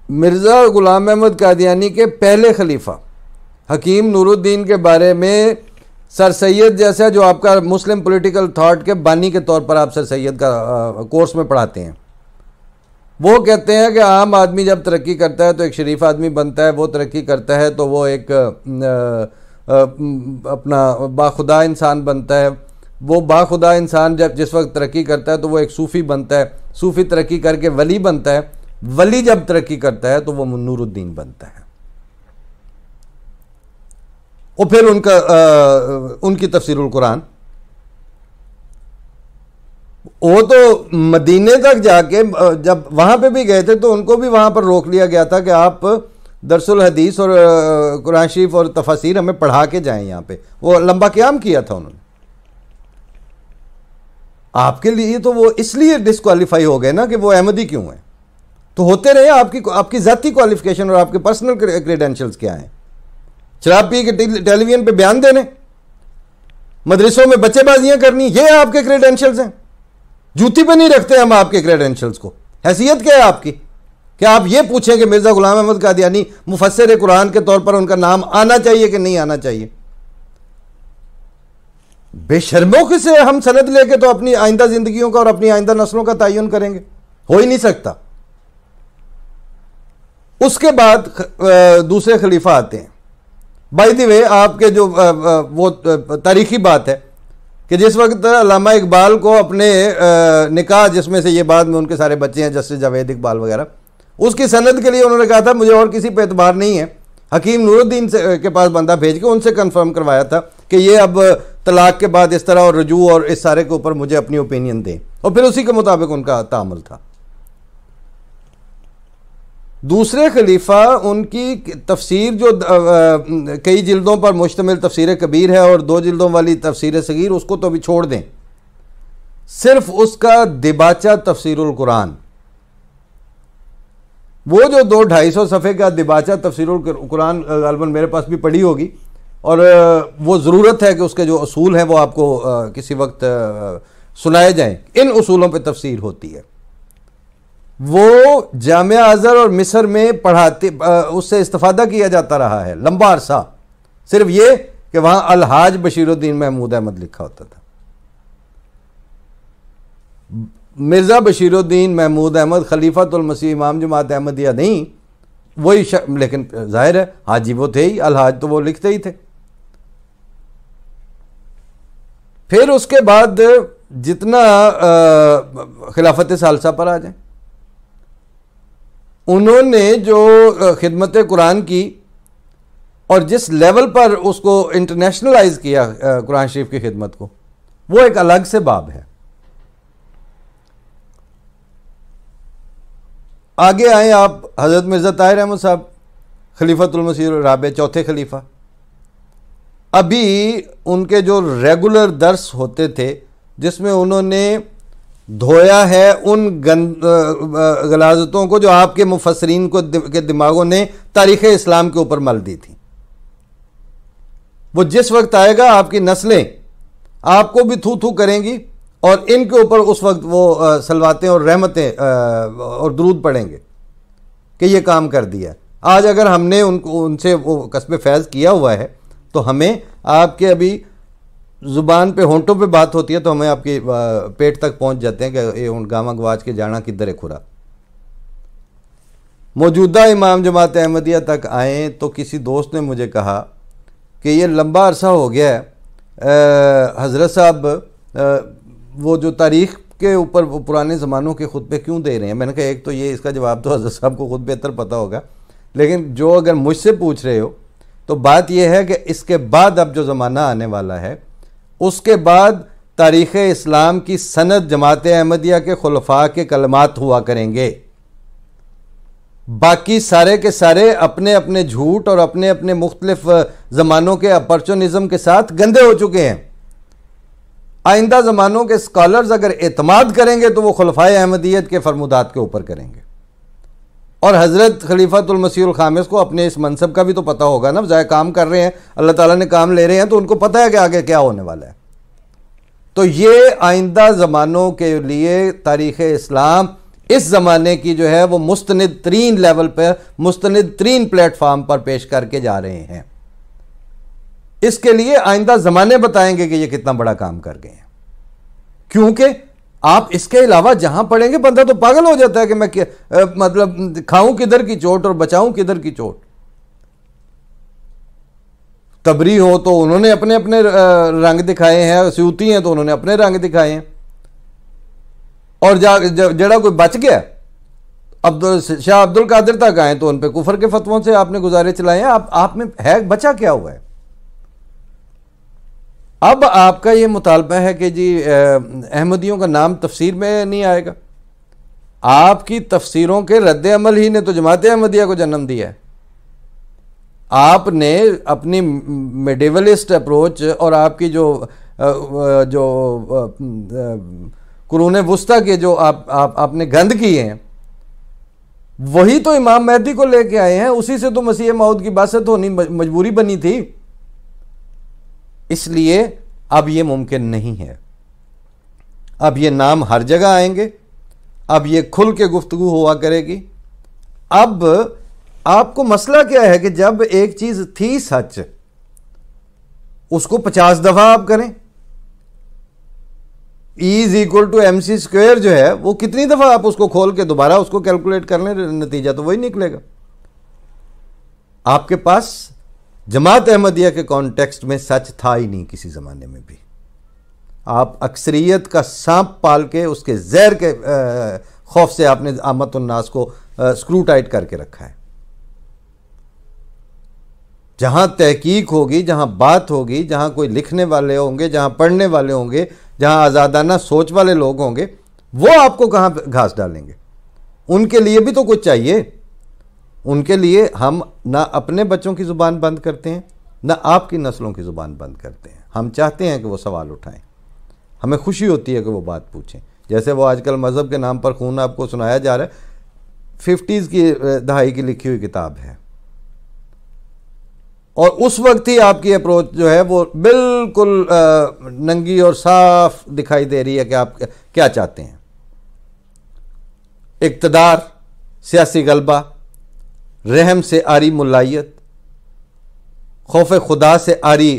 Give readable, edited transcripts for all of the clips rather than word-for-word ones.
مرزا غلام احمد قادیانی کے پہلے خلیفہ حکیم نور الدین کے بارے میں سر سید جیسا جو آپ کا مسلم پولیٹیکل تھاٹ کے بانی کے طور پر آپ سر سید کا کورس میں پڑھاتے ہیں، وہ کہتے ہیں کہ عام آدمی جب ترقی کرتا ہے تو ایک شریف آدمی بنتا ہے، وہ ترقی کرتا ہے تو وہ ایک اپنا باخدا انسان بنتا ہے، وہ باخدا انسان جب جس وقت ترقی کرتا ہے تو وہ ایک صوفی بنتا ہے، صوفی ترقی کر کے ولی بنتا ہے، ولی جب ترقی کرتا ہے تو وہ نور الدین بنتا ہے۔ اور پھر ان کی تفسیر القرآن، وہ تو مدینے تک جا کے جب وہاں پہ بھی گئے تھے تو ان کو بھی وہاں پر روک لیا گیا تھا کہ آپ درس الحدیث اور قرآن شریف اور تفاسیر ہمیں پڑھا کے جائیں یہاں پہ۔ وہ لمبا قیام کیا تھا انہوں نے آپ کے لیے، تو وہ اس لیے ڈسکوالیفائی ہو گئے نا کہ وہ احمدی کیوں ہیں۔ تو ہوتے رہے، آپ کی ذاتی کوالیفیکیشن اور آپ کے پرسنل کریڈینشلز کیا ہیں؟ شراب پی کے ٹیلی ویژن پہ بیان دینے، مدرسوں میں بچے بازیاں کرنی، یہ آپ کے کریڈینشلز ہیں؟ جوتی پہ نہیں رکھتے ہم آپ کے کریڈینشلز کو۔ حیثیت کیا ہے آپ کی کہ آپ یہ پوچھیں کہ مرزا غلام احمد قادیانی مفسر قرآن کے طور پر ان کا نام آنا چاہیے کہ نہیں آنا چاہیے؟ بے شرموں سے ہم سند لے کے تو اپنی آئندہ زندگیوں کا اور اپنی آئندہ نسلوں کا تعین کریں گے؟ ہو ہی نہیں سکتا۔ اس کے بعد دوسرے خلیفہ آتے ہیں۔ بائی دی وے، آپ کے جو وہ تاریخی بات ہے کہ جس وقت علامہ اقبال کو اپنے نکاح، جس میں سے یہ بعد میں ان کے سارے بچے ہیں جسٹس جاوید اقبال وغیرہ، اس کی سند کے لیے انہوں نے کہا تھا مجھے اور کسی پہ اعتبار نہیں ہے، حکیم نور الدین کے پاس بندہ بھیج کے ان سے کنفرم کروایا تھا کہ یہ اب طلاق کے بعد اس طرح اور رجوع اور اس سارے کے اوپر مجھے اپنی اوپینین دیں، اور پھر اسی کے مطابق ان کا تعامل تھا۔ دوسرے خلیفہ، ان کی تفسیر جو کئی جلدوں پر مشتمل تفسیر کبیر ہے اور 2 جلدوں والی تفسیر صغیر، اس کو تو بھی چھوڑ دیں، صرف اس کا دباچہ تفسیر القرآن، وہ جو 200-250 صفحے کا دباچہ تفسیر القرآن غالباً میرے پاس بھی پڑھی ہوگی، اور وہ ضرورت ہے کہ اس کے جو اصول ہیں وہ آپ کو کسی وقت سنائے جائیں۔ ان اصولوں پہ تفسیر ہوتی ہے۔ وہ جامعہ ازہر اور مصر میں پڑھاتے، اس سے استفادہ کیا جاتا رہا ہے لمبا عرصہ، صرف یہ کہ وہاں الحاج بشیر الدین محمود احمد لکھا ہوتا تھا۔ مرزا بشیر الدین محمود احمد خلیفۃ المسیح امام جماعت احمدیہ نہیں، وہی لیکن ظاہر ہے حاجی وہ تھے ہی، الحاج تو وہ لکھتے ہی تھے۔ پھر اس کے بعد جتنا خلافت ثالثہ پر آ جائیں، انہوں نے جو خدمت قرآن کی اور جس لیول پر اس کو انٹرنیشنلائز کیا قرآن شریف کی خدمت کو، وہ ایک الگ سے باب ہے۔ آگے آئیں آپ، حضرت مرزا طاہر احمد صاحب خلیفۃ المسیح الرابع، چوتھے خلیفہ۔ ابھی ان کے جو ریگولر درس ہوتے تھے جس میں انہوں نے دھویا ہے ان غلاظتوں کو جو آپ کے مفسرین کے دماغوں نے تاریخ اسلام کے اوپر مل دی تھی، وہ جس وقت آئے گا آپ کی نسلیں آپ کو بھی تھو تھو کریں گی اور ان کے اوپر اس وقت وہ صلواتیں اور رحمتیں اور درود پڑھیں گے کہ یہ کام کر دیا۔ آج اگر ہم نے ان سے وہ کسب فیض کیا ہوا ہے تو ہمیں آپ کے ابھی زبان پہ ہونٹوں پہ بات ہوتی ہے تو ہمیں آپ کے پیٹ تک پہنچ جاتے ہیں کہ یہ گاواں گواچ کے جانا کدھر ہے کھرا۔ موجودہ امام جماعت احمدیہ تک آئیں تو کسی دوست نے مجھے کہا کہ یہ لمبا عرصہ ہو گیا ہے حضرت صاحب وہ جو تاریخ کے اوپر وہ پرانے زمانوں کے خطبے کیوں دے رہے ہیں؟ میں نے کہا ایک تو یہ، اس کا جواب تو حضرت صاحب کو خود بہتر پتہ ہوگا، لیکن جو اگر مجھ سے پوچھ رہے ہو تو بات یہ ہے کہ اس کے بعد اب جو زمانہ آنے والا ہے اس کے بعد تاریخ اسلام کی سند جماعت احمدیہ کے خلفاء کے کلمات ہوا کریں گے، باقی سارے کے سارے اپنے اپنے جھوٹ اور اپنے اپنے مختلف زمانوں کے اپرچونزم کے ساتھ گندے ہو چکے ہیں۔ آئندہ زمانوں کے اسکالرز اگر اعتماد کریں گے تو وہ خلفاء احمدیت کے فرمودات کے اوپر کریں گے، اور حضرت خلیفۃ المسیح الخامس کو اپنے اس منصب کا بھی تو پتہ ہوگا نا، ظاہر کام کر رہے ہیں، اللہ تعالیٰ نے کام لے رہے ہیں تو ان کو پتہ ہے کہ آگے کیا ہونے والا ہے۔ تو یہ آئندہ زمانوں کے لیے تاریخ اسلام اس زمانے کی جو ہے وہ مستند ترین لیول پہ، مستند ترین پلیٹ فارم پر پیش کر کے جا رہے ہیں۔ اس کے لیے آئندہ زمانے بتائیں گے کہ یہ کتنا بڑا کام کر گئے ہیں، کیونکہ آپ اس کے علاوہ جہاں پڑھیں گے بندہ تو پاگل ہو جاتا ہے کہ میں مطلب کھاؤں کدھر کی چوٹ اور بچاؤں کدھر کی چوٹ۔ تبری ہو تو انہوں نے اپنے اپنے رنگ دکھائے ہیں، سیوتی ہیں تو انہوں نے اپنے رنگ دکھائے ہیں، اور جڑا کوئی بچ گیا شاہ عبد القادر تک آئے تو ان پہ کفر کے فتووں سے آپ نے گزارے چلائے ہیں۔ آپ میں ہے بچا کیا ہوا ہے؟ اب آپ کا یہ مطالبہ ہے کہ جی احمدیوں کا نام تفسیر میں نہیں آئے گا۔ آپ کی تفسیروں کے رد عمل ہی نے تو جماعت احمدیہ کو جنم دیا ہے۔ آپ نے اپنی میڈیولسٹ اپروچ اور آپ کی جو قرون وسطیٰ کے جو آپ نے گند کیے ہیں، وہی تو امام مہدی کو لے کے آئے ہیں، اسی سے تو مسیح موعود کی بعثت ہونی مجبوری بنی تھی۔ اس لیے اب یہ ممکن نہیں ہے۔ اب یہ نام ہر جگہ آئیں گے، اب یہ کھل کے گفتگو ہوا کرے گی۔ اب آپ کو مسئلہ کیا ہے کہ جب ایک چیز تھی سچ، اس کو 50 دفعہ آپ کریں۔ E=mc² جو ہے وہ کتنی دفعہ آپ اس کو کھول کے دوبارہ اس کو کیلکولیٹ کر لیں، نتیجہ تو وہی نکلے گا۔ آپ کے پاس جماعت احمدیہ کے کانٹیکسٹ میں سچ تھا ہی نہیں کسی زمانے میں بھی۔ آپ اکثریت کا سانپ پال کے اس کے زہر کے خوف سے آپ نے عامت الناس کو سکرو ٹائٹ کر کے رکھا ہے۔ جہاں تحقیق ہوگی، جہاں بات ہوگی، جہاں کوئی لکھنے والے ہوں گے، جہاں پڑھنے والے ہوں گے، جہاں آزادانہ سوچ والے لوگ ہوں گے، وہ آپ کو کہاں گھاس ڈالیں گے؟ ان کے لیے بھی تو کچھ چاہیے۔ ان کے لیے ہم نہ اپنے بچوں کی زبان بند کرتے ہیں، نہ آپ کی نسلوں کی زبان بند کرتے ہیں۔ ہم چاہتے ہیں کہ وہ سوال اٹھائیں، ہمیں خوشی ہوتی ہے کہ وہ بات پوچھیں۔ جیسے وہ آج کل مذہب کے نام پر خون آپ کو سنایا جا رہا ہے، 50s کی دہائی کی لکھی ہوئی کتاب ہے، اور اس وقت ہی آپ کی اپروچ جو ہے وہ بالکل ننگی اور صاف دکھائی دے رہی ہے کہ آپ کیا چاہتے ہیں۔ اقتدار، سیاسی غلبہ، رحم سے آری ملائیت، خوف خدا سے آری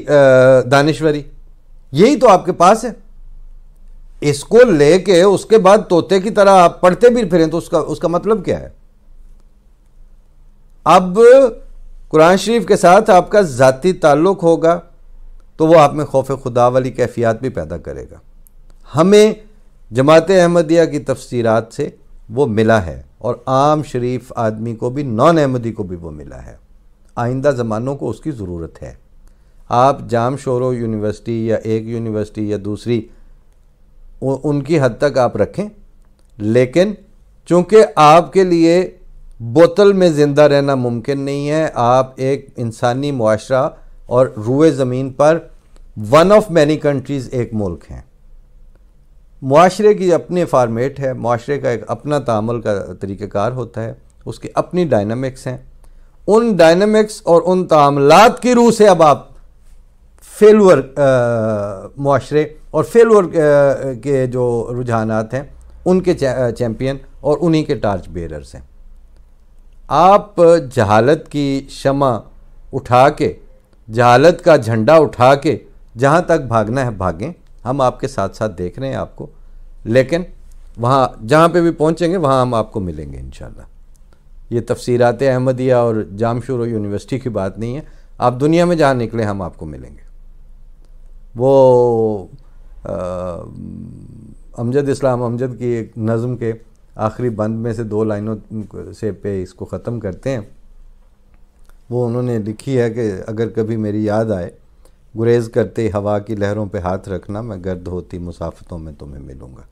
دانشوری، یہی تو آپ کے پاس ہے۔ اس کو لے کے اس کے بعد طوطے کی طرح آپ پڑھتے بھی پھریں تو اس کا مطلب کیا ہے؟ اب قرآن شریف کے ساتھ آپ کا ذاتی تعلق ہوگا تو وہ آپ میں خوف خدا والی کیفیات بھی پیدا کرے گا۔ ہمیں جماعت احمدیہ کی تفسیرات سے وہ ملا ہے، اور عام شریف آدمی کو بھی، نان احمدی کو بھی وہ ملا ہے۔ آئندہ زمانوں کو اس کی ضرورت ہے۔ آپ جام شورو یونیورسٹی یا ایک یونیورسٹی یا دوسری ان کی حد تک آپ رکھیں، لیکن چونکہ آپ کے لیے بوتل میں زندہ رہنا ممکن نہیں ہے، آپ ایک انسانی معاشرہ اور روئے زمین پر ون آف مینی کنٹریز ایک ملک ہیں۔ معاشرے کی اپنے فارمیٹ ہے، معاشرے کا ایک اپنا تعامل کا طریقہ کار ہوتا ہے، اس کی اپنی ڈائنامکس ہیں۔ ان ڈائنامکس اور ان تعاملات کی روح سے اب آپ فیلور معاشرے اور فیلور کے جو رجحانات ہیں ان کے چیمپئن اور انہی کے ٹارچ بیررز ہیں۔ آپ جہالت کی شمع اٹھا کے، جہالت کا جھنڈا اٹھا کے جہاں تک بھاگنا ہے بھاگیں، ہم آپ کے ساتھ ساتھ دیکھ رہے ہیں آپ کو، لیکن وہاں جہاں پہ بھی پہنچیں گے وہاں ہم آپ کو ملیں گے انشاءاللہ۔ یہ تفسیرات احمدیہ اور جام شورو یونیورسٹی کی بات نہیں ہے، آپ دنیا میں جہاں نکلے ہم آپ کو ملیں گے۔ وہ امجد اسلام امجد کی ایک نظم کے آخری بند میں سے 2 لائنوں سے پہ اس کو ختم کرتے ہیں۔ وہ انہوں نے لکھی ہے کہ اگر کبھی میری یاد آئے، گریز کرتے ہوا کی لہروں پہ ہاتھ رکھنا، میں گرد ہوتی مسافتوں میں تمہیں ملوں گا۔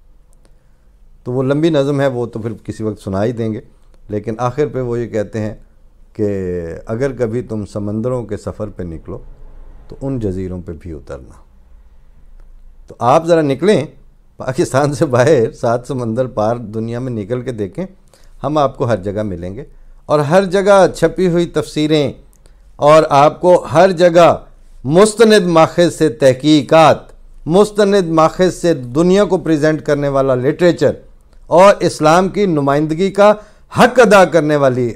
تو وہ لمبی نظم ہے، وہ تو پھر کسی وقت سنا ہی دیں گے، لیکن آخر پہ وہ یہ کہتے ہیں کہ اگر کبھی تم سمندروں کے سفر پہ نکلو تو ان جزیروں پہ بھی اترنا۔ تو آپ ذرا نکلیں پاکستان سے باہر، 7 سمندر پار دنیا میں نکل کے دیکھیں، ہم آپ کو ہر جگہ ملیں گے، اور ہر جگہ چھپی ہوئی تفسیریں اور آپ کو ہر جگہ مستند ماخذ سے تحقیقات مستند ماخذ سے دنیا کو پریزنٹ کرنے والا لٹریچر اور اسلام کی نمائندگی کا حق ادا کرنے والی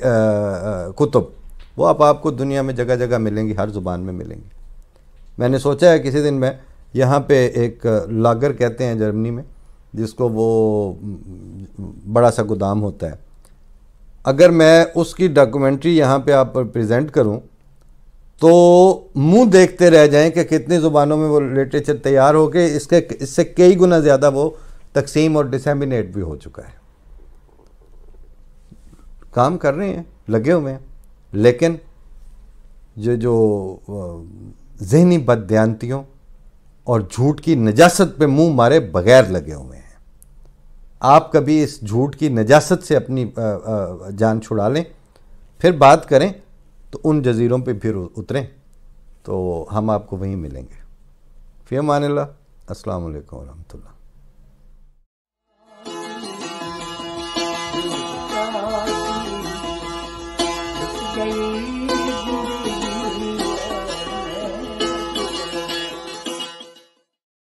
کتب، وہ آپ کو دنیا میں جگہ جگہ ملیں گی، ہر زبان میں ملیں گی۔ میں نے سوچا ہے کسی دن میں یہاں پہ ایک لاگر کہتے ہیں جرمنی میں، جس کو وہ بڑا سا گودام ہوتا ہے، اگر میں اس کی ڈاکومنٹری یہاں پہ آپ پر پریزنٹ کروں تو منہ دیکھتے رہ جائیں کہ کتنی زبانوں میں وہ لٹریچر تیار ہو کے اس سے کئی گنا زیادہ وہ تقسیم اور ڈسیمینیٹ بھی ہو چکا ہے۔ کام کر رہے ہیں، لگے ہوئے ہیں، لیکن جو ذہنی بددیانتیوں اور جھوٹ کی نجاست پہ منہ مارے بغیر لگے ہوئے ہیں۔ آپ کبھی اس جھوٹ کی نجاست سے اپنی جان چھڑا لیں، پھر بات کریں تو ان جزیروں پہ پھر اتریں، تو ہم آپ کو وہیں ملیں گے۔ فی امان اللہ، السلام علیکم ورحمۃ اللہ۔